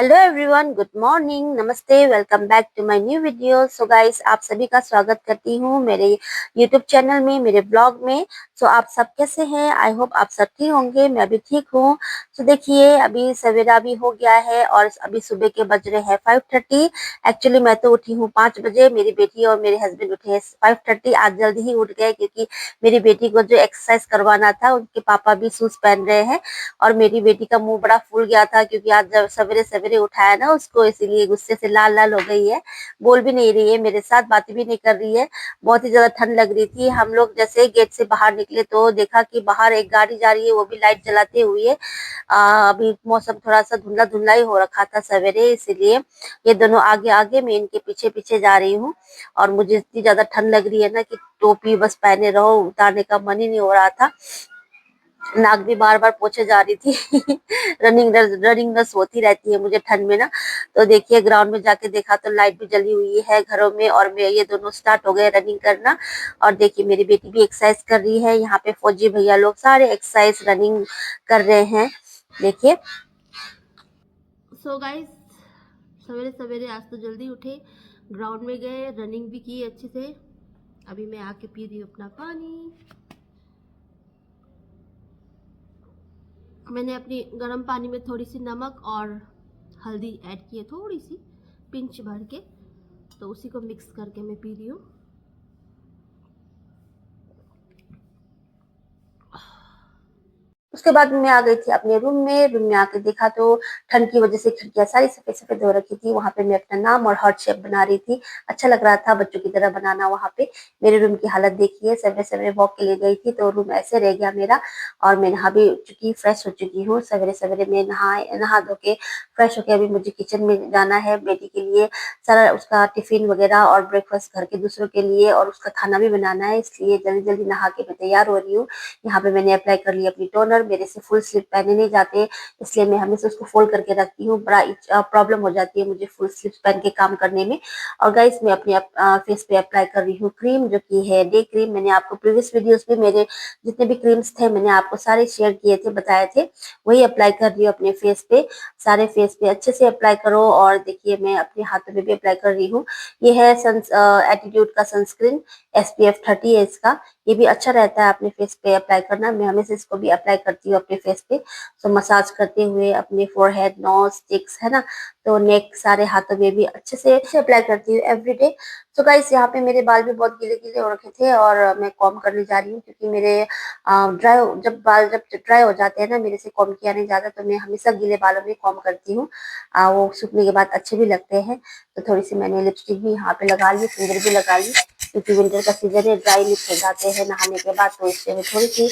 Hello everyone, good morning, नमस्ते, welcome back to my new video. So guys, आप सभी का स्वागत करती हूँ मेरे यूट्यूब चैनल में, मेरे ब्लॉग में। सो आप सब कैसे हैं? आई होप आप सब ठीक होंगे। मैं भी ठीक हूँ। तो देखिए, अभी सवेरा भी हो गया है और अभी सुबह के बज रहे हैं 5:30। एक्चुअली मैं तो उठी हूँ 5 बजे। मेरी बेटी और मेरे हस्बैंड उठे हैं 5:30। आज जल्दी ही उठ गए क्योंकि मेरी बेटी को जो एक्सरसाइज करवाना था, उनके पापा भी शूज पहन रहे हैं। और मेरी बेटी का मुंह बड़ा फूल गया था क्योंकि आज जब सवेरे सवेरे उठाया ना उसको, इसीलिए गुस्से से लाल लाल हो गई है। बोल भी नहीं रही है मेरे साथ, बातें भी नहीं कर रही है। बहुत ही ज्यादा ठंड लग रही थी। हम लोग जैसे गेट से बाहर निकले तो देखा कि बाहर एक गाड़ी जा रही है, वो भी लाइट जलाते हुए। अभी मौसम थोड़ा सा धुंधला धुंधला ही हो रखा था सवेरे, इसीलिए ये दोनों आगे आगे, मैं इनके पीछे पीछे जा रही हूँ। और मुझे इतनी ज्यादा ठंड लग रही है ना कि टोपी बस पहने रहो, उतारने का मन ही नहीं हो रहा था। नाक भी बार बार पोछे जा रही थी। रनिंग नस होती रहती है मुझे ठंड में ना। तो देखिए, ग्राउंड में जाके देखा तो लाइट भी जली हुई है घरों में, और मैं ये दोनों स्टार्ट हो गए रनिंग करना। और देखिए, मेरी बेटी भी एक्सरसाइज कर रही है। यहाँ पे फौजी भैया लोग सारे एक्सरसाइज रनिंग कर रहे हैं, देखिए। सो गाइस, सवेरे सवेरे आज तो जल्दी उठे, ग्राउंड में गए, रनिंग भी की अच्छे से। अभी मैं आके पी रही हूँ अपना पानी। मैंने अपनी गर्म पानी में थोड़ी सी नमक और हल्दी ऐड की है, थोड़ी सी पिंच भर के, तो उसी को मिक्स करके मैं पी रही हूँ। उसके बाद मैं आ गई थी अपने रूम में आके देखा तो ठंड की वजह से खिड़कियां सारी सफेद सफेद हो रखी थी। वहां पे मैं अपना नाम और हार्ट शेप बना रही थी। अच्छा लग रहा था बच्चों की तरह बनाना। वहां पे मेरे रूम की हालत देखिए, सवेरे सवेरे वॉक के लिए गई थी तो रूम ऐसे रह गया मेरा। और मैं नहा भी चुकी, फ्रेश हो चुकी हूँ। सवेरे सवेरे मैं नहा धो के फ्रेश होके अभी मुझे किचन में जाना है बेटी के लिए सारा उसका टिफिन वगैरह और ब्रेकफास्ट घर के दूसरों के लिए, और उसका खाना भी बनाना है, इसलिए जल्दी जल्दी नहा के मैं तैयार हो रही हूँ। यहाँ पे मैंने अप्लाई कर लिया अपनी टोनर। मेरे से फुल स्लीव पहने नहीं जाते, इसलिए मैं हमेशा उसको फोल्ड करके रखती हूँ। बड़ा प्रॉब्लम हो जाती है मुझे फुल स्लीव पहन के काम करने में। और गाइस, मैं अपने फेस पे अप्लाई कर रही हूँ क्रीम, जो कि है डे क्रीम। मैंने आपको प्रीवियस वीडियोस में मेरे जितने भी क्रीम्स थे मैंने आपको सारे शेयर किए थे, बताए थे। वही अप्लाई कर रही हूँ अपने फेस पे। सारे फेस पे अच्छे से अप्लाई करो। और देखिए, मैं अपने हाथों में भी अप्लाई कर रही हूँ। ये है एटीट्यूड का सनस्क्रीन, SPF 30 है इसका। ये भी अच्छा रहता है अपने फेस पे अप्लाई करना। मैं हमेशा इसको भी अप्लाई करती हूँ अपने फेस पे। सो मसाज करते हुए अपने फोरहेड, नोज, चिक्स, है ना, तो नेक, सारे हाथों में भी अच्छे से अप्लाई करती हूँ एवरीडे। सो गाइस, यहाँ पे मेरे बाल भी बहुत गीले गीले हो रखे थे और मैं कॉम्ब करने जा रही हूँ क्योंकि मेरे जब ड्राई हो जाते हैं ना, मेरे से कॉम्ब किया नहीं जाता, तो मैं हमेशा गीले बालों में कॉम्ब करती हूँ। वो सूखने के बाद अच्छे भी लगते हैं। तो थोड़ी सी मैंने लिपस्टिक भी यहाँ पे लगा ली, फिंगर भी लगा ली, क्योंकि विंटर का सीजन है, ड्राई लिप्स हो जाते हैं नहाने के बाद, तो इसलिए मैं थोड़ी सी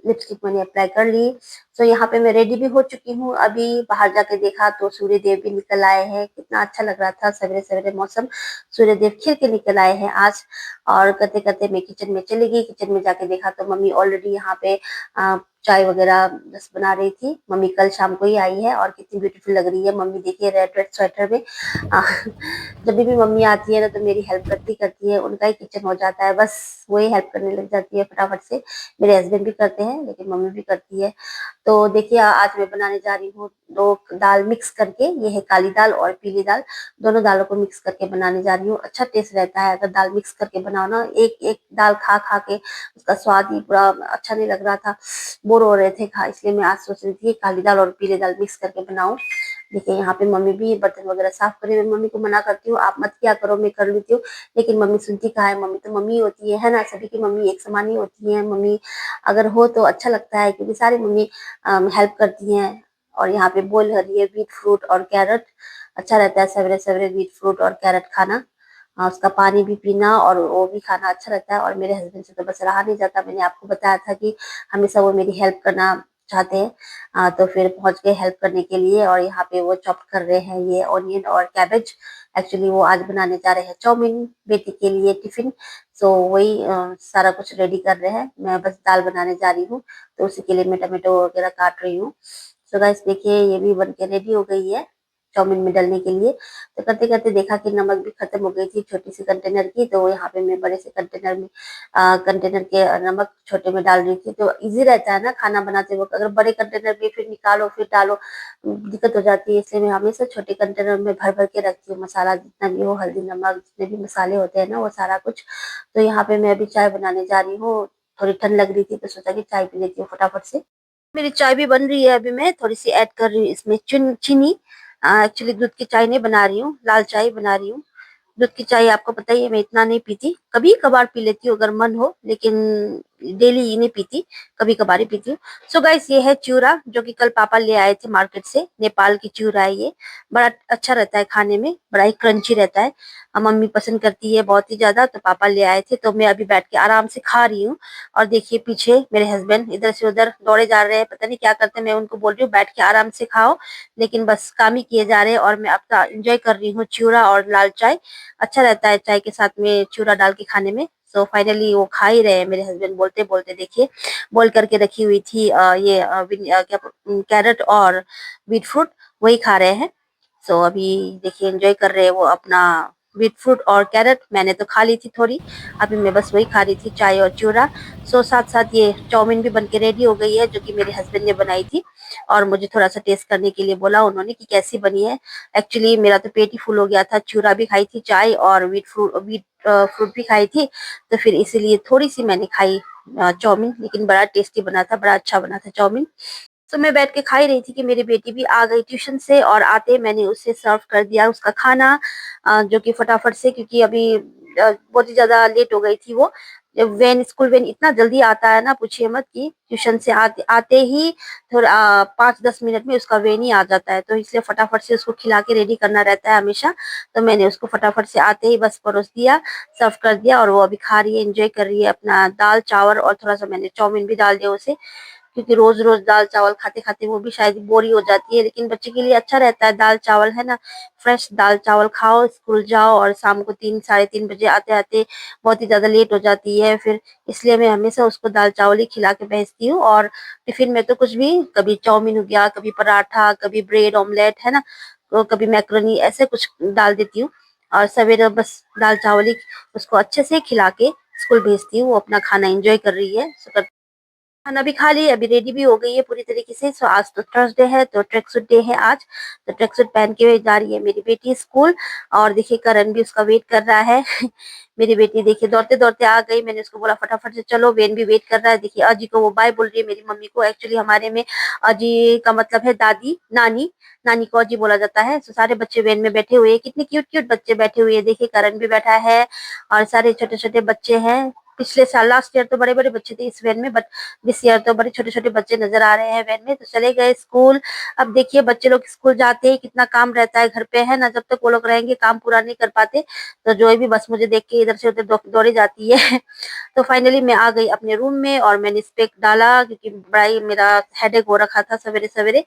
लिपस्टिक मैंने अप्लाई कर ली। सो यहाँ पे मैं रेडी भी हो चुकी हूँ। अभी बाहर जाके देखा तो सूर्य देव भी निकल आए हैं। कितना अच्छा लग रहा था सवेरे सवेरे मौसम। सूर्य देव खिल के निकल आए हैं आज। और करते करते मैं किचन में चली गई। किचन में जाके देखा तो मम्मी ऑलरेडी यहाँ पे चाय वगैरह बस बना रही थी। मम्मी कल शाम को ही आई है और कितनी ब्यूटीफुल लग रही है। मम्मी देखिए, रेड रेड स्वेटर में। आ, जब भी मम्मी आती है ना तो मेरी हेल्प करती करती है, उनका ही किचन हो जाता है, बस वही हेल्प करने लग जाती है फटाफट से। मेरे हस्बैंड भी करते हैं लेकिन मम्मी भी करती है। तो देखिए, आज मैं बनाने जा रही हूँ दो दाल मिक्स करके। ये है काली दाल और पीली दाल, दोनों दालों को मिक्स करके बनाने जा रही हूँ। अच्छा टेस्ट रहता है अगर दाल मिक्स करके बनाओ ना। एक एक दाल खा खा के उसका स्वाद ही पूरा अच्छा नहीं लग रहा था, बोर हो रहे थे खा, इसलिए मैं आज सोच रही थी काली दाल और पीली दाल मिक्स करके बनाऊं। देखिए, यहाँ पे मम्मी भी बर्तन वगैरह साफ करे। मैं मम्मी को मना करती हूँ, आप मत क्या करो, मैं कर लेती हूँ। लेकिन मम्मी सुनती कहाँ है, मम्मी तो मम्मी होती है ना। सभी की मम्मी एक समान ही होती है। मम्मी अगर हो तो अच्छा लगता है, क्योंकि सारी मम्मी हेल्प करती हैं। और यहाँ पे बोल रही है बीट फ्रूट और कैरेट। अच्छा रहता है सवेरे सवेरे बीट फ्रूट और कैरेट खाना। उसका पानी भी पीना और वो भी खाना अच्छा रहता है। और मेरे हस्बैंड से तो बस रहा नहीं जाता। मैंने आपको बताया था कि हमेशा वो मेरी हेल्प करना चाहते हैं। तो फिर पहुंच गए हेल्प करने के लिए। और यहाँ पे वो चॉप कर रहे हैं ये ऑनियन और कैबेज। एक्चुअली वो आज बनाने जा रहे हैं चाउमीन बेटी के लिए टिफिन। सो वही सारा कुछ रेडी कर रहे हैं। मैं बस दाल बनाने जा रही हूँ, तो उसी के लिए मैं टमाटो वगैरह काट रही हूँ। सो गाइस देखिए, ये भी बन के रेडी हो गई है। चाउमीन में डालने के लिए। तो करते-करते देखा कि नमक भी खत्म हो गई थी छोटी-सी कंटेनर की, तो यहाँ पे मैं बड़े से कंटेनर में कंटेनर के नमक छोटे में डाल रही थी। तो ईज़ी रहता है ना खाना बनाते वक़्त, अगर बड़े कंटेनर में फिर निकालो फिर डालो दिक्कत हो जाती है, इसलिए मैं हमेशा छोटे कंटेनर में भर-भर के रखती हूँ मसाला जितना भी हो, हल्दी, नमक जितने भी मसाले होते हैं ना वो सारा कुछ। तो यहाँ पे मैं अभी चाय बनाने जा रही हूँ, थोड़ी ठंड लग रही थी तो सोचा कि चाय पी लेती हूँ फटाफट से। मेरी चाय भी बन रही है, अभी मैं थोड़ी-सी ऐड कर रही हूँ इसमें चीनी। एक्चुअली दूध की चाय नहीं बना रही हूँ, लाल चाय बना रही हूँ। दूध की चाय आपको पता ही है मैं इतना नहीं पीती, कभी-कभार पी लेती हूँ अगर मन हो, लेकिन डेली नहीं पीती, कभी-कभार ही पीती हूँ। सो गाइस ये है चिवड़ा जो कि कल पापा ले आए थे मार्केट से, नेपाल की चिवड़ा है ये। बड़ा अच्छा रहता है खाने में, बड़ा ही क्रंची रहता है। मम्मी पसंद करती है बहुत ही ज़्यादा, तो पापा ले आए थे, तो मैं अभी बैठ के आराम से खा रही हूँ। और देखिए पीछे मेरे हस्बैंड इधर से उधर दौड़े जा रहे हैं, पता नहीं क्या करते हैं, मैं उनको बोल रही हूँ बैठ के आराम से खाओ, लेकिन बस काम ही किए जा रहे हैं और मैं अपना एन्जॉय कर रही हूँ चिवड़ा और लाल चाय। अच्छा रहता है चाय के साथ में चिवड़ा डाल के खाने में। सो फाइनली वो खा ही रहे हैं मेरे हस्बैंड, बोलते-बोलते देखिए बॉयल करके रखी हुई थी क्या कैरट और बीट फ्रूट, वही खा रहे हैं। सो अभी देखिए एन्जॉय कर रहे हैं वो अपना बीट फ्रूट और कैरट, मैंने तो खा ली थी थोड़ी, अभी मैं बस वही खा रही थी चाय और चिवड़ा। सो साथ-साथ ये चाउमीन भी बन के रेडी हो गई है जो कि मेरे हस्बैंड ने बनाई थी और मुझे थोड़ा-सा टेस्ट करने के लिए बोला उन्होंने कि कैसी बनी है। एक्चुअली मेरा तो पेट ही फुल हो गया था, चिवड़ा भी खाई थी, चाय और फ्रूट भी खाई थी, तो फिर इसीलिए थोड़ी-सी मैंने खाई चाउमीन, लेकिन बड़ा टेस्टी बना था, बड़ा अच्छा बना था चाउमीन। तो मैं बैठ के खा ही रही थी कि मेरी बेटी भी आ गई ट्यूशन से और आते ही मैंने उसे सर्व कर दिया उसका खाना, जो कि फटाफट से, क्योंकि अभी बहुत ही ज़्यादा लेट हो गई थी वो। स्कूल वैन इतना जल्दी आता है ना पूछिए मत, कि ट्यूशन से आते आते ही थोड़ा 5-10 मिनट में उसका वैन ही आ जाता है, तो इसलिए फटाफट से उसको खिला के रेडी करना रहता है हमेशा। तो मैंने उसको फटाफट से आते ही बस परोस दिया, सर्व कर दिया और वो अभी खा रही है, एन्जॉय कर रही है अपना दाल-चावल और थोड़ा-सा मैंने चाउमीन भी डाल दिया उसे। क्योंकि रोज-रोज दाल-चावल खाते-खाते वो भी शायद बोर ही हो जाती है, लेकिन बच्चे के लिए अच्छा रहता है दाल-चावल, है ना? फ्रेश दाल-चावल खाओ, स्कूल जाओ और शाम को 3 साढ़े 3 बजे आते-आते बहुत ही ज़्यादा लेट हो जाती है फिर, इसलिए मैं हमेशा उसको दाल-चावल ही खिला के भेजती हूँ। और टिफ़िन में तो कुछ भी, कभी चाउमीन हो गया, कभी पराठा, कभी ब्रेड ऑमलेट, है ना? कभी मैकरोनी, ऐसे कुछ डाल देती हूँ और सवेरे बस दाल-चावल ही उसको अच्छे से खिला के स्कूल भेजती हूँ। वो अपना खाना एन्जॉय कर रही है। खाना भी खा ली, अभी रेडी भी हो गई है पूरी तरीके से। सो आज तो थर्सडे है, तो ट्रैक सूट डे है आज, तो ट्रैक सूट पहन के जा रही है मेरी बेटी स्कूल। और देखिए करण भी उसका वेट कर रहा है मेरी बेटी देखिए दौड़ते-दौड़ते आ गई, मैंने उसको बोला फटाफट से चलो, वेन भी वेट कर रहा है। देखिए अजी को वो बाय बोल रही है मेरी मम्मी को, एक्चुअली हमारे में अजी का मतलब है दादी, नानी, नानी को अजी बोला जाता है। सो सारे बच्चे वेन में बैठे हुए हैं, कितने क्यूट-क्यूट बच्चे बैठे हुए हैं, देखिए करण भी बैठा है और सारे छोटे-छोटे बच्चे हैं। पिछले साल लास्ट ईयर तो बड़े-बड़े बच्चे थे इस वैन में, बट दिस ईयर तो बड़े छोटे-छोटे बच्चे नज़र आ रहे हैं वैन में, तो चले गए स्कूल। अब देखिए बच्चे लोग स्कूल जाते ही कितना काम रहता है घर पे, है ना? जब तक वो लोग रहेंगे काम पूरा नहीं कर पाते, तो जोई भी बस मुझे देख के इधर से उधर दौड़ी जाती है। तो फाइनली मैं आ गई अपने रूम में और मैंने स्पेक डाला, क्योंकि बड़ा ही मेरा हेडेक हो रखा था सवेरे-सवेरे।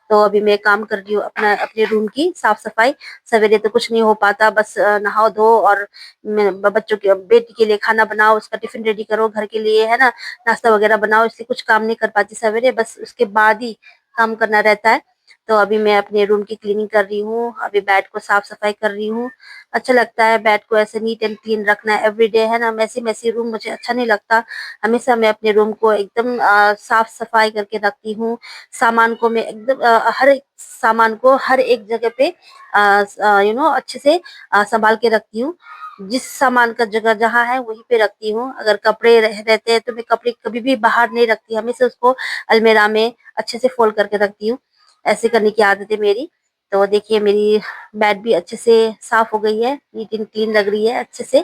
तो अभी मैं काम कर रही हूँ अपना अपने रूम की साफ-सफाई। सवेरे तो कुछ नहीं हो पाता, बस नहाओ-धो और मैं बच्चों के बेटी के लिए खाना बनाओ, उसका टिफ़िन रेडी करो घर के लिए, है ना? नाश्ता वगैरह बनाओ, इसलिए कुछ काम नहीं कर पाती सवेरे, बस उसके बाद ही काम करना रहता है। तो अभी मैं अपने रूम की क्लीनिंग कर रही हूँ, अभी बेड को साफ-सफाई कर रही हूँ। अच्छा लगता है बेड को ऐसे नीट एंड क्लीन रखना एवरीडे, है ना? मेसी-मेसी रूम मुझे अच्छा नहीं लगता। हमेशा मैं अपने रूम को एकदम साफ-सफाई करके रखती हूँ। सामान को मैं एकदम हर एक सामान को हर एक जगह पे अच्छे से सँभाल के रखती हूँ। जिस सामान का जगह जहाँ है वहीं पे रखती हूँ। अगर कपड़े रहते हैं तो मैं कपड़े कभी भी बाहर नहीं रखती, हमेशा उसको अलमीरा में अच्छे से फ़ोल्ड करके रखती हूँ। ऐसे करने की आदत है मेरी। तो देखिए मेरी बेड भी अच्छे से साफ हो गई है, नीट एंड क्लीन लग रही है अच्छे से।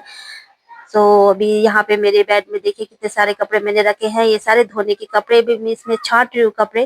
सो अभी यहाँ पे मेरे बेड में देखिए कितने सारे कपड़े मैंने रखे हैं, ये सारे धोने के कपड़े भी मैं इसमें छाँट रही हूँ कपड़े।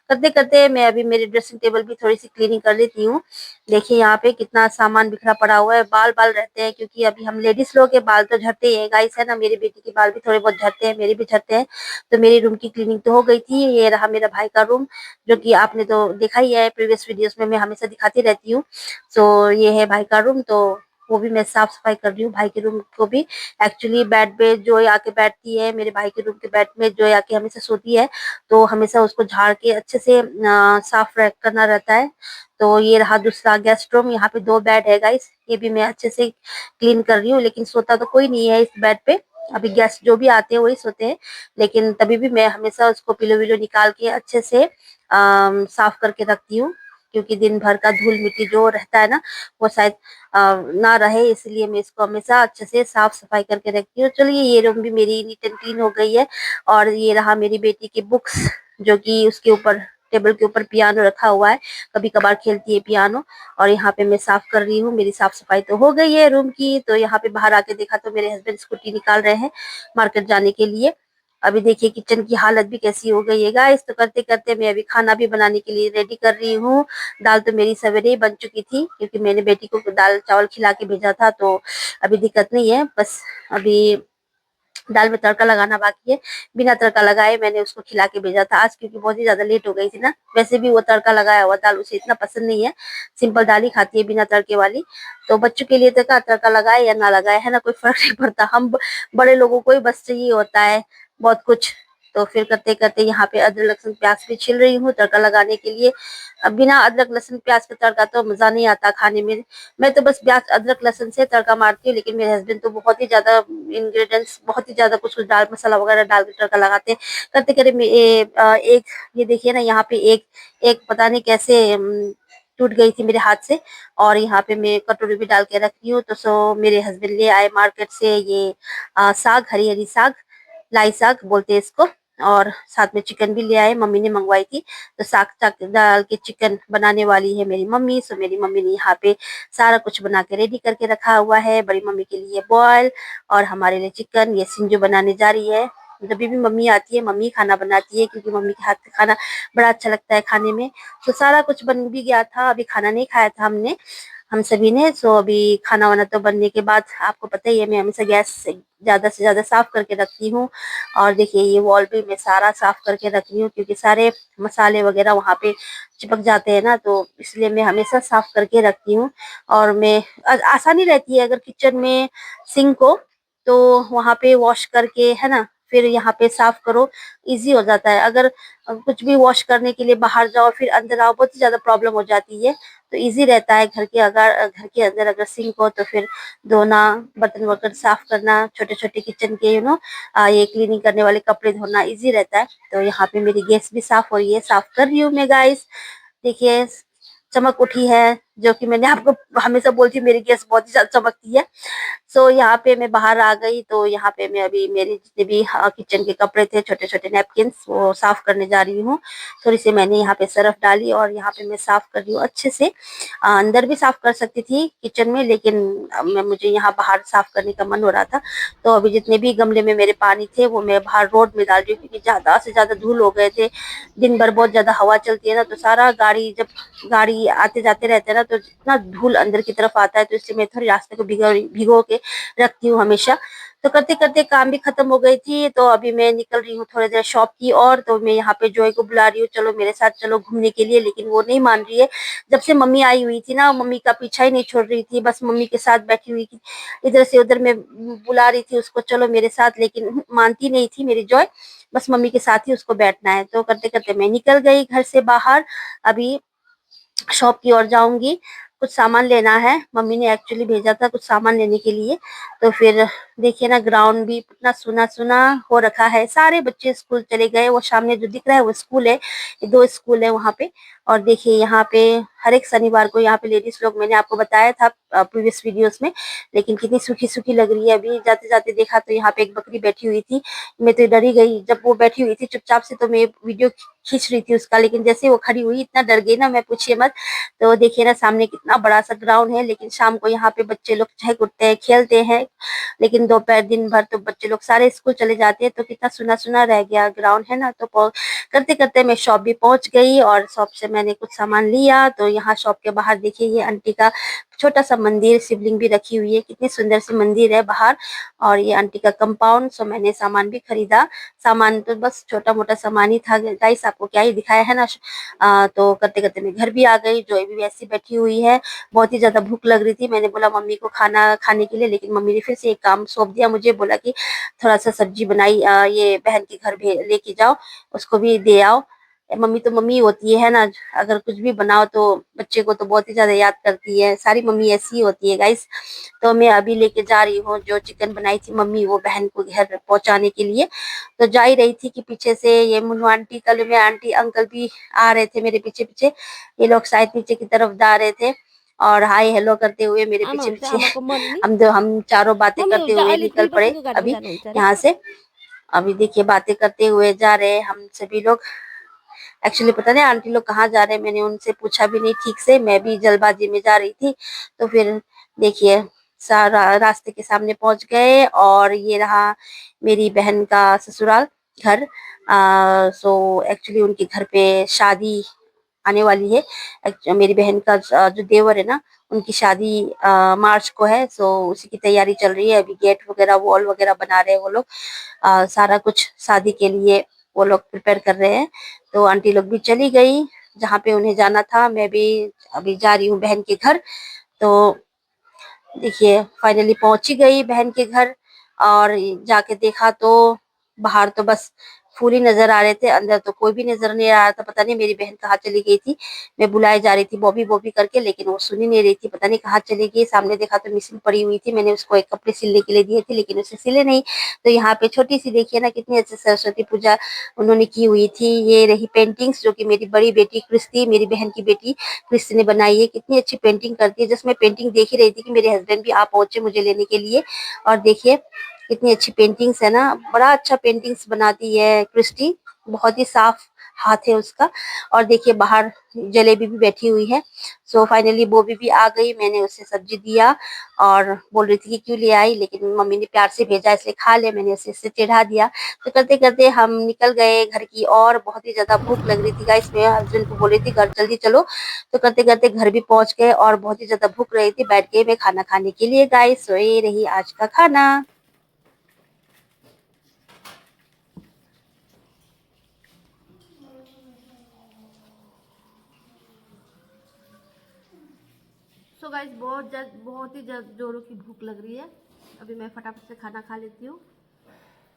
करते-करते मैं अभी मेरी ड्रेसिंग टेबल भी थोड़ी-सी क्लीनिंग कर लेती हूँ। देखिए यहाँ पे कितना सामान बिखरा पड़ा हुआ है, बाल-बाल रहते हैं, क्योंकि अभी हम लेडीज़ लोग के बाल तो झड़ते ही हैं गाइस, है ना? मेरी बेटी के बाल भी थोड़े बहुत झड़ते हैं, मेरे भी झड़ते हैं। तो मेरी रूम की क्लीनिंग तो हो गई थी, ये रहा मेरा भाई का रूम, जो कि आपने तो देखा ही है प्रीवियस वीडियोज़ में मैं हमेशा दिखाती रहती हूँ। सो ये है भाई का रूम, तो वो भी मैं साफ सफाई कर रही हूँ। भाई के रूम को भी, एक्चुअली बेड पे जोय आके बैठती है, मेरे भाई के रूम के बेड में जोय आके हमेशा सोती है, तो हमेशा उसको झाड़ के अच्छे से साफ करना रहता है। तो ये रहा दूसरा गेस्ट रूम। यहाँ पे 2 बेड है गाइस, ये भी मैं अच्छे से क्लीन कर रही हूँ, लेकिन सोता तो कोई नहीं है इस बेड पे। अभी गेस्ट जो भी आते हैं वही सोते हैं, लेकिन तभी भी मैं हमेशा उसको पिलो विलो निकाल के अच्छे से साफ करके रखती हूँ, क्योंकि दिन भर का धूल मिट्टी जो रहता है ना, वो शायद ना रहे, इसलिए मैं इसको हमेशा अच्छे से साफ सफाई करके रखती हूँ। चलिए ये रूम भी मेरी नीट एंड क्लीन हो गई है। और ये रहा मेरी बेटी की बुक्स, जो कि उसके ऊपर टेबल के ऊपर पियानो रखा हुआ है, कभी कभार खेलती है पियानो। और यहाँ पे मैं साफ कर रही हूँ। मेरी साफ सफाई तो हो गई है रूम की। तो यहाँ पे बाहर आके देखा तो मेरे हस्बैंड स्कूटी निकाल रहे हैं मार्केट जाने के लिए। अभी देखिए किचन की हालत भी कैसी हो गई है गाइस। तो करते करते मैं अभी खाना भी बनाने के लिए रेडी कर रही हूँ। दाल तो मेरी सवेरे ही बन चुकी थी, क्योंकि मैंने बेटी को दाल चावल खिला के भेजा था, तो अभी दिक्कत नहीं है। बस अभी दाल में तड़का लगाना बाकी है। बिना तड़का लगाए मैंने उसको खिला के भेजा था आज, क्योंकि बहुत ही ज्यादा लेट हो गई थी ना। वैसे भी वो तड़का लगाया हुआ दाल उसे इतना पसंद नहीं है, सिंपल दाल ही खाती है बिना तड़के वाली। तो बच्चों के लिए तो क्या, तड़का लगाए या ना लगाए, है ना, कोई फर्क नहीं पड़ता। हम बड़े लोगों को ही बस चाहिए होता है बहुत कुछ। तो फिर करते करते यहाँ पे अदरक लहसुन प्याज भी छील रही हूँ तड़का लगाने के लिए। अब बिना अदरक लहसुन प्याज का तड़का तो मजा नहीं आता खाने में। मैं तो बस प्याज अदरक लहसुन से तड़का मारती हूँ, लेकिन मेरे हस्बैंड तो बहुत ही ज्यादा इंग्रेडिएंट्स, बहुत ही ज्यादा कुछ कुछ दाल मसाला वगैरह डाल के तड़का लगाते हैं। करते करते एक ये देखिए ना, यहाँ पे एक एक पता नहीं कैसे टूट गई थी मेरे हाथ से। और यहाँ पे मैं कटोरी भी डाल के रखती हूँ। तो मेरे हस्बैंड ले आए मार्केट से ये साग, हरी हरी साग, लाई साग बोलते हैं इसको। और साथ में चिकन भी ले आए, मम्मी ने मंगवाई थी। तो साग साग डाल के चिकन बनाने वाली है मेरी मम्मी। सो मेरी मम्मी ने यहाँ पे सारा कुछ बना के रेडी करके रखा हुआ है। बड़ी मम्मी के लिए बॉयल, और हमारे लिए चिकन। ये सिंजो बनाने जा रही है। जब भी मम्मी आती है, मम्मी खाना बनाती है, क्योंकि मम्मी के हाथ का खाना बड़ा अच्छा लगता है खाने में। तो सारा कुछ बन भी गया था, अभी खाना नहीं खाया था हमने, हम सभी ने। सो अभी खाना वाना तो बनने के बाद, आपको पता ही है मैं हमेशा गैस ज्यादा से ज्यादा साफ करके रखती हूँ। और देखिए ये वॉल भी मैं सारा साफ करके रख रही हूँ, क्योंकि सारे मसाले वगैरह वहां पे चिपक जाते हैं ना, तो इसलिए मैं हमेशा साफ करके रखती हूँ। और मैं आसानी रहती है अगर किचन में सिंक हो, तो वहां पे वॉश करके, है ना, फिर यहाँ पे साफ करो, इजी हो जाता है। अगर कुछ भी वॉश करने के लिए बाहर जाओ फिर अंदर आओ, बहुत ही ज्यादा प्रॉब्लम हो जाती है। तो इजी रहता है घर के अंदर अगर सिंक हो तो फिर धोना, बर्तन वर्तन साफ करना, छोटे छोटे किचन के ये क्लीनिंग करने वाले कपड़े धोना इजी रहता है। तो यहाँ पे मेरी गैस भी साफ हो रही है, साफ कर रही हूँ मैं गाइस। देखिए चमक उठी है, जो कि मैंने आपको हमेशा बोलती हूँ मेरी गैस बहुत ही ज्यादा चमकती है। सो यहाँ पे मैं बाहर आ गई। तो यहाँ पे मैं अभी मेरे जितने भी किचन के कपड़े थे, छोटे छोटे नैपकिन्स, वो साफ करने जा रही हूँ। थोड़ी सी मैंने यहाँ पे सरफ डाली और यहाँ पे मैं साफ कर रही हूँ अच्छे से। अंदर भी साफ कर सकती थी किचन में, लेकिन मैं मुझे यहाँ बाहर साफ करने का मन हो रहा था। तो अभी जितने भी गमले में मेरे पानी थे वो मैं बाहर रोड में डाल रही हूँ, क्योंकि ज्यादा से ज्यादा धूल हो गए थे। दिन भर बहुत ज्यादा हवा चलती है ना, तो सारा गाड़ी आते जाते रहते हैं ना, तो इतना धूल अंदर की तरफ आता है। तो इसलिए मैं थोड़ी रास्ते को भिगो के रखती हूँ हमेशा। तो करते करते काम भी खत्म हो गई थी। तो अभी मैं निकल रही हूँ थोड़ी देर शॉप की और। तो मैं यहाँ पे जॉय को बुला रही हूँ, चलो मेरे साथ चलो घूमने के लिए, लेकिन वो नहीं मान रही है। जब से मम्मी आई हुई थी ना, मम्मी का पीछा ही नहीं छोड़ रही थी, बस मम्मी के साथ बैठी हुई थी। इधर से उधर मैं बुला रही थी उसको, चलो मेरे साथ, लेकिन मानती नहीं थी मेरी जॉय। बस मम्मी के साथ ही उसको बैठना है। तो करते करते मैं निकल गई घर से बाहर। अभी शॉप की ओर जाऊंगी, कुछ सामान लेना है। मम्मी ने एक्चुअली भेजा था कुछ सामान लेने के लिए। तो फिर देखिए ना, ग्राउंड भी इतना सुना सुना हो रखा है, सारे बच्चे स्कूल चले गए। वो सामने जो दिख रहा है वो स्कूल है, ये 2 स्कूल है वहाँ पे। और देखिए यहाँ पे हर एक शनिवार को यहाँ पे लेडीज लोग, मैंने आपको बताया था प्रीवियस वीडियोस में, लेकिन कितनी सूखी सूखी लग रही है। अभी जाते जाते देखा तो यहाँ पे एक बकरी बैठी हुई थी। मैं तो डर ही गई जब वो बैठी हुई थी चुपचाप से, तो मैं वीडियो खींच रही थी उसका, लेकिन जैसे वो खड़ी हुई इतना डर गई ना, मैं पूछिए मत। तो देखिए ना सामने कितना बड़ा सा ग्राउंड है, लेकिन शाम को यहाँ पे बच्चे लोग चहक उठते हैं, खेलते हैं। लेकिन दोपहर दिन भर तो बच्चे लोग सारे स्कूल चले जाते हैं, तो कितना सुना सुना रह गया ग्राउंड, है ना। तो करते करते मैं शॉप भी पहुंच गई और शॉप से मैंने कुछ सामान लिया। तो यहाँ शॉप के बाहर देखिए ये आंटी का छोटा सा मंदिर, शिवलिंग भी रखी हुई है। कितनी सुंदर सी मंदिर है बाहर। और ये आंटी का कंपाउंड। सो मैंने सामान भी खरीदा। सामान तो बस छोटा मोटा सामान ही था गाइस, आपको क्या ही दिखाया है ना। तो करते करते मैं घर भी आ गई। जो भी वैसी बैठी हुई है। बहुत ही ज्यादा भूख लग रही थी। मैंने बोला मम्मी को खाना खाने के लिए, लेकिन मम्मी ने फिर से एक काम सौंप दिया मुझे। बोला कि थोड़ा सा सब्जी बनाई, ये बहन के घर भी लेके जाओ, उसको भी दे आओ। मम्मी तो मम्मी होती है ना। अगर कुछ भी बनाओ तो बच्चे को तो बहुत ही ज्यादा याद करती है। सारी मम्मी ऐसी ही होती है गाइस। तो मैं अभी लेके जा रही हूँ जो चिकन बनाई थी मम्मी, वो बहन को घर पहुंचाने के लिए। तो जा ही रही थी कि पीछे से ये मुन्नू आंटी, कल में आंटी अंकल भी आ रहे थे मेरे पीछे पीछे। ये लोग शायद नीचे की तरफ जा रहे थे और हाय हेलो करते हुए मेरे आमा पीछे हुन्छ पीछे आमाको मन नि हम चारों बातें मम्मी करते हुन्छ हुए अहिले निकल 2 पड़े बजेको गाडीमा अभी जानुहुन्छ अरे यहाँ से। अभी देखिए बातें करते हुए जा रहे हैं हम सभी लोग। एक्चुअली पता नहीं आंटी लोग कहाँ जा रहे हैं, मैंने उनसे पूछा भी नहीं ठीक से, मैं भी जल्दबाजी में जा रही थी। तो फिर देखिए सारा रास्ते के सामने पहुंच गए और ये रहा मेरी बहन का ससुराल घर। सो एक्चुअली उनके घर पे शादी आने वाली है। मेरी बहन का जो देवर है ना, उनकी शादी मार्च को है। सो उसी की तैयारी चल रही है। अभी गेट वगैरह वॉल वगैरह बना रहे हैं वो लोग। सारा कुछ शादी के लिए वो लोग प्रिपेयर कर रहे हैं। तो आंटी लोग भी चली गई जहाँ पे उन्हें जाना था। मैं भी अभी जा रही हूँ बहन के घर। तो देखिए फाइनली पहुंच ही गई बहन के घर। और जाके देखा तो बाहर तो बस फूल ही नजर आ रहे थे, अंदर तो कोई भी नजर नहीं आ रहा था। पता नहीं मेरी बहन कहाँ चली गई थी। मैं बुलाए जा रही थी बॉबी बॉबी करके, लेकिन वो सुन ही नहीं रही थी। पता नहीं कहाँ चली गई। सामने देखा तो मिसिंग पड़ी हुई थी। मैंने उसको एक कपड़े सिलने के लिए दिए थे, लेकिन उसे सिले नहीं। तो यहाँ पे छोटी सी देखिए ना, कितनी अच्छी सरस्वती पूजा उन्होंने की हुई थी। ये रही पेंटिंग्स जो कि मेरी बड़ी बेटी क्रिस्ती, मेरी बहन की बेटी क्रिस्ती ने बनाई है। कितनी अच्छी पेंटिंग करती है। जस्ट मैं पेंटिंग देख ही रही थी कि मेरे हस्बैंड भी आ पहुंचे मुझे लेने के लिए। और देखिए कितनी अच्छी पेंटिंग्स है ना, बड़ा अच्छा पेंटिंग्स बनाती है क्रिस्टी। बहुत ही साफ हाथ है उसका। और देखिए बाहर जलेबी भी बैठी हुई है। सो फाइनली बोबी भी आ गई। मैंने उसे सब्जी दिया और बोल रही थी कि क्यों ले आई, लेकिन मम्मी ने प्यार से भेजा इसलिए खा ले, मैंने उसे इससे चिढ़ा दिया। तो करते करते हम निकल गए घर की और। बहुत ही ज्यादा भूख लग रही थी गाइस। मैं हस्बैंड को बोल रही थी घर जल्दी चलो। तो करते करते घर भी पहुंच गए और बहुत ही ज्यादा भूख रही थी। बैठ गए मैं खाना खाने के लिए गाइस। सो ये रही आज का खाना। सो गाइस बहुत ही जोरों की भूख लग रही है। अभी मैं फटाफट से खाना खा लेती हूँ।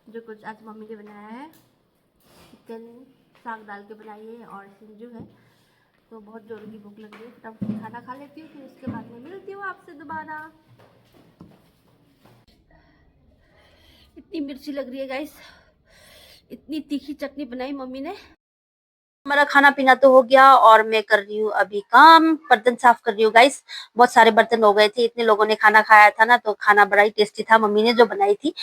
जो कुछ आज मम्मी ने बनाया है, चिकन साग डाल के बनाई है और सिंजू है। तो बहुत जोरों की भूख लग रही है, फटाफट से खाना खा लेती हूँ, फिर उसके बाद में मिलती हूँ आपसे दोबारा। इतनी मिर्ची लग रही है गाइस, इतनी तीखी चटनी बनाई मम्मी ने। हमारा खाना पीना तो हो गया और मैं कर रही हूँ अभी काम, बर्तन साफ कर रही हूँ गाइस। बहुत सारे बर्तन हो गए थे, इतने लोगों ने खाना खाया था ना, तो खाना बड़ा ही टेस्टी था मम्मी ने जो बनाई थी।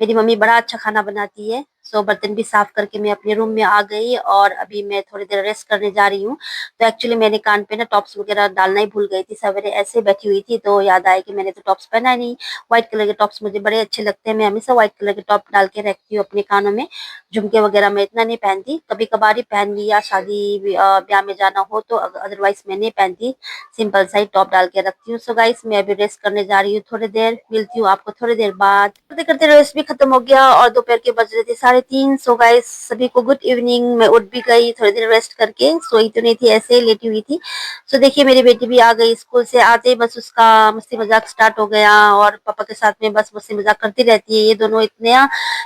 मेरी मम्मी बड़ा अच्छा खाना बनाती है। सो बर्तन भी साफ करके मैं अपने रूम में आ गई और अभी मैं थोड़ी देर रेस्ट करने जा रही हूँ। तो एक्चुअली मैंने कान पे ना टॉप्स वगैरह डालना ही भूल गई थी। सवेरे ऐसे बैठी हुई थी तो याद आया कि मैंने तो टॉप्स पहना ही नहीं। व्हाइट कलर के टॉप्स मुझे बड़े अच्छे लगते हैं, मैं हमेशा व्हाइट कलर के टॉप डाल के रखती हूँ अपने कानों में। झुमके वगैरह मैं इतना नहीं पहनती, कभी कभार ही पहन लिया शादी ब्याह में जाना हो तो, अदरवाइज मैं नहीं पहनती। सिंपल सा ही टॉप डाल के रखती हूँ। सो गाइस मैं अभी रेस्ट करने जा रही हूँ थोड़ी देर, मिलती हूँ आपको थोड़ी देर बाद। करते करते रेस्ट भी खत्म हो गया और दोपहर के बज रहे थे 3:30। सो गाइस सभी को गुड इवनिंग। मैं उठ भी गई थोड़ी देर रेस्ट करके, सोई तो नहीं थी, ऐसे ही लेटी हुई थी। सो देखिए मेरी बेटी भी आ गई स्कूल से। आते ही बस उसका मस्ती मजाक स्टार्ट हो गया और पापा के साथ में बस मस्ती मजाक करती रहती है। ये दोनों इतने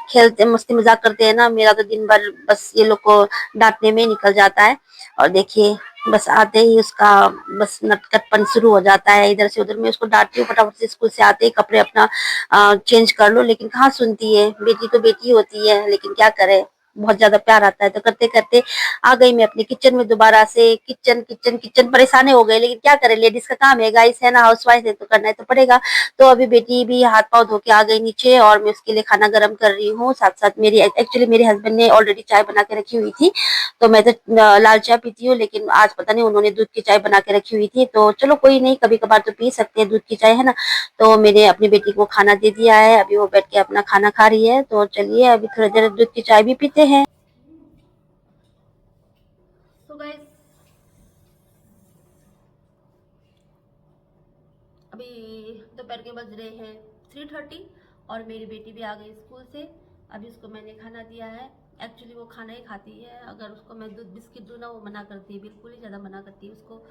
खेलते मस्ती मजाक करते हैं ना, मेरा तो दिन भर बस ये लोग को डांटने में निकल जाता है। और देखिए बस आते ही उसका बस नटखटपन शुरू हो जाता है, इधर से उधर। मैं उसको डांटती हूँ फटाफट से स्कूल से आते ही कपड़े अपना चेंज कर लो, लेकिन कहाँ सुनती है। बेटी तो बेटी होती है, लेकिन क्या करे, बहुत ज्यादा प्यार आता है। तो करते करते आ गई मैं अपने किचन में दोबारा से। किचन किचन किचन परेशान हो गए, लेकिन क्या करें, लेडीज का काम है गाइस, है ना, हाउसवाइफ है तो करना ही तो पड़ेगा। तो अभी बेटी भी हाथ पांव धो के आ गई नीचे और मैं उसके लिए खाना गर्म कर रही हूँ। साथ साथ मेरी एक्चुअली मेरे हस्बैंड ने ऑलरेडी चाय बना के रखी हुई थी। तो मैं तो लाल चाय पीती हूँ, लेकिन आज पता नहीं उन्होंने दूध की चाय बना के रखी हुई थी। तो चलो कोई नहीं, कभी कभार तो पी सकते हैं दूध की चाय, है ना। तो मैंने अपनी बेटी को खाना दे दिया है, अभी वो बैठ के अपना खाना खा रही है। तो चलिए अभी थोड़ी देर दूध की चाय भी पीते हैं। तो गाइस अभी दोपहर के बज रहे हैं 3:30 और मेरी बेटी भी आ गई स्कूल से। अभी उसको मैंने खाना दिया है। एक्चुअली वो खाना ही खाती है, अगर उसको मैं दूध बिस्किट दूँ ना वो मना करती है, बिल्कुल ही ज़्यादा मना करती है। उसको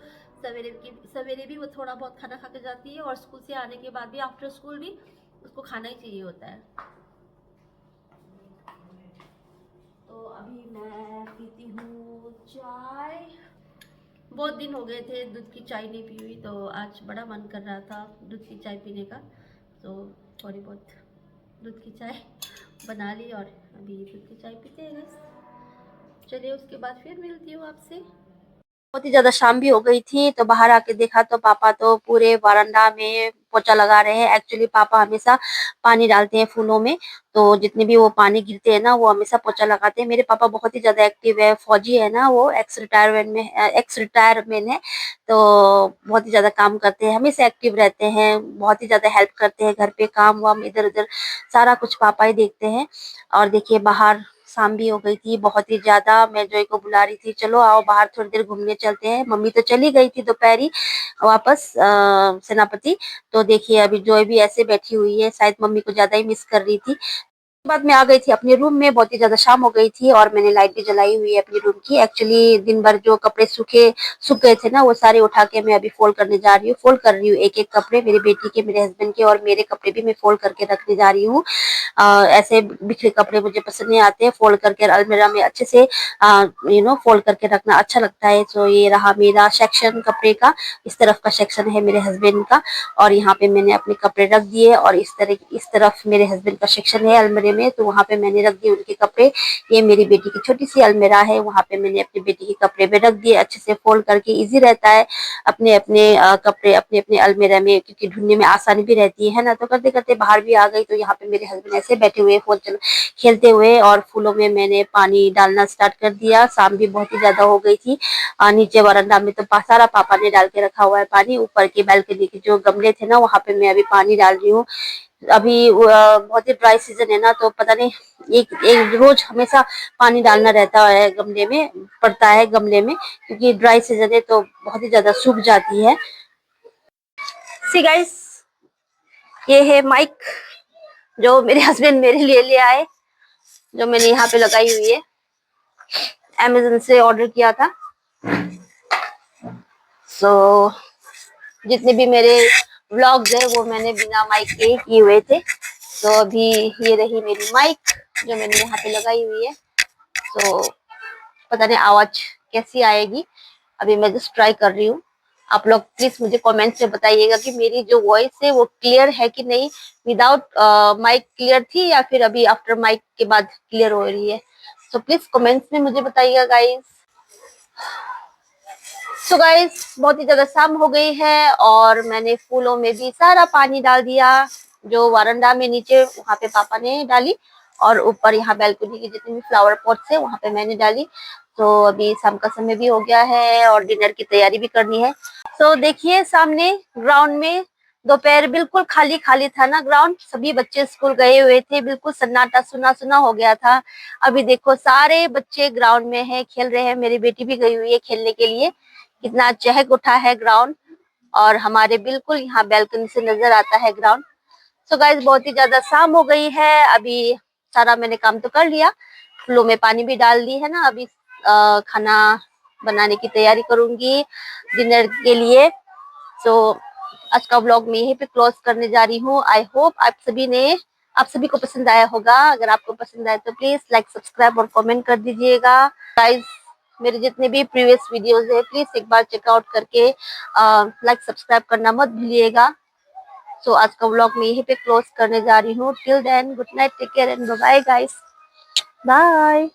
सवेरे भी वो थोड़ा बहुत खाना खा के जाती है और स्कूल से आने के बाद भी आफ्टर स्कूल भी उसको खाना ही चाहिए होता है। तो अभी मैं पीती हूँ चाय। बहुत दिन हो गए थे दूध की चाय नहीं पी हुई, तो आज बड़ा मन कर रहा था दूध की चाय पीने का, तो थोड़ी बहुत दूध की चाय बना ली और अभी दूध की चाय पीते हैं बस। चलिए उसके बाद फिर मिलती हूँ आपसे। बहुत ही ज्यादा शाम भी हो गई थी, तो बाहर आके देखा तो पापा तो पूरे वरांडा में पोछा लगा रहे हैं। एक्चुअली पापा हमेशा पानी डालते हैं फूलों में, तो जितने भी वो पानी गिरते हैं ना वो हमेशा पोछा लगाते हैं। मेरे पापा बहुत ही ज्यादा एक्टिव है, फौजी है ना, वो एक्स रिटायरमेंट है, तो बहुत ही ज्यादा काम करते हैं, हमेशा एक्टिव रहते हैं, बहुत ही ज्यादा हेल्प करते हैं घर पे, काम वाम इधर उधर सारा कुछ पापा ही देखते हैं। और देखिए बाहर शाम भी हो गई थी बहुत ही ज्यादा। मैं जॉय को बुला रही थी, चलो आओ बाहर थोड़ी देर घूमने चलते हैं। मम्मी तो चली गई थी दोपहरी वापस सेनापति। तो देखिए अभी जॉय भी ऐसे बैठी हुई है, शायद मम्मी को ज्यादा ही मिस कर रही थी। बाद में आ गई थी अपने रूम में, बहुत ही ज्यादा शाम हो गई थी और मैंने लाइट भी जलाई हुई है अपने रूम की। एक्चुअली दिन भर जो कपड़े सूख गए थे ना वो सारे उठा के मैं अभी फोल्ड करने जा रही हूँ। फोल्ड कर रही हूँ एक एक कपड़े, मेरी बेटी के, मेरे हस्बैंड के और मेरे कपड़े भी मैं फोल्ड करके रखने जा रही हूँ। ऐसे बिखरे कपड़े मुझे पसंद नहीं आते, फोल्ड करके अलमीरा में अच्छे से फोल्ड करके रखना अच्छा लगता है। तो ये रहा मेरा सेक्शन कपड़े का, इस तरफ का सेक्शन है मेरे हस्बैंड का, और यहाँ पे मैंने अपने कपड़े रख दिए। और इस तरफ मेरे हस्बैंड का सेक्शन है अलमीरे में, तो वहाँ पे मैंने रख दिए उनके कपड़े। ये मेरी बेटी की छोटी सी अलमीरा है, वहाँ पे मैंने अपनी बेटी के कपड़े भी रख दिए अच्छे से फोल्ड करके। इजी रहता है अपने अपने कपड़े अपने अपने अलमीरा में, क्योंकि ढूंढने में आसानी भी रहती है ना। तो करते करते बाहर भी आ गई, तो यहाँ पे मेरे हस्बैंड ऐसे बैठे हुए फोन खेलते हुए, और फूलों में मैंने पानी डालना स्टार्ट कर दिया। शाम भी बहुत ही ज्यादा हो गई थी। नीचे वरांडा में तो सारा पापा ने डाल के रखा हुआ है पानी, ऊपर की बालकनी के जो गमले थे ना वहाँ पे मैं अभी पानी डाल रही हूँ। अभी बहुत ही ड्राई सीजन है ना, तो पता नहीं एक एक रोज हमेशा पानी डालना रहता है गमले में, पड़ता है गमले में, क्योंकि ड्राई सीजन है तो बहुत ही ज्यादा सूख जाती है। सी गाइस, ये है माइक जो मेरे हस्बैंड मेरे लिए ले आए, जो मैंने यहाँ पे लगाई हुई है, अमेज़न से ऑर्डर किया था। सो जितने भी मेरे व्लॉग्स है वो मैंने बिना माइक के किए हुए थे। तो अभी ये रही मेरी माइक जो मैंने यहाँ पे लगाई हुई है। तो पता नहीं आवाज कैसी आएगी, अभी मैं जस्ट ट्राई कर रही हूँ। आप लोग प्लीज मुझे कमेंट्स में बताइएगा कि मेरी जो वॉइस है वो क्लियर है कि नहीं, विदाउट माइक क्लियर थी या फिर अभी आफ्टर माइक के बाद क्लियर हो रही है। तो प्लीज कमेंट्स में मुझे बताइएगा गाइस। सो गाइस, बहुत ही ज्यादा शाम हो गई है और मैंने फूलों में भी सारा पानी डाल दिया। जो वरांडा में नीचे वहां पे पापा ने डाली, और ऊपर यहाँ बैल्कनी के जितने भी फ्लावर पॉट्स है वहां पे मैंने डाली। तो अभी शाम का समय भी हो गया है और डिनर की तैयारी भी करनी है। तो देखिए सामने ग्राउंड में दोपहर बिल्कुल खाली खाली था ना ग्राउंड, सभी बच्चे स्कूल गए हुए थे, बिल्कुल सन्नाटा सुना सुना हो गया था। अभी देखो सारे बच्चे ग्राउंड में है, खेल रहे हैं, मेरी बेटी भी गई हुई है खेलने के लिए। कितना चहक उठा है ग्राउंड, और हमारे बिल्कुल यहाँ बैल्कनी से नजर आता है ग्राउंड। सो गाइस, बहुत ही ज्यादा शाम हो गई है। अभी सारा मैंने काम तो कर लिया, फूलों में पानी भी डाल दी है ना। अभी खाना बनाने की तैयारी करूंगी डिनर के लिए। सो आज का व्लॉग मैं यहीं पे क्लोज करने जा रही हूँ। आई होप आप सभी को पसंद आया होगा। अगर आपको पसंद आए तो प्लीज लाइक सब्सक्राइब और कमेंट कर दीजिएगा गाइस। मेरे जितने भी प्रीवियस वीडियोस है प्लीज एक बार चेकआउट करके लाइक सब्सक्राइब करना मत भूलिएगा। सो आज का व्लॉग मैं यहीं पे क्लोज करने जा रही हूँ। Till then good night, take care and bye bye guys, bye.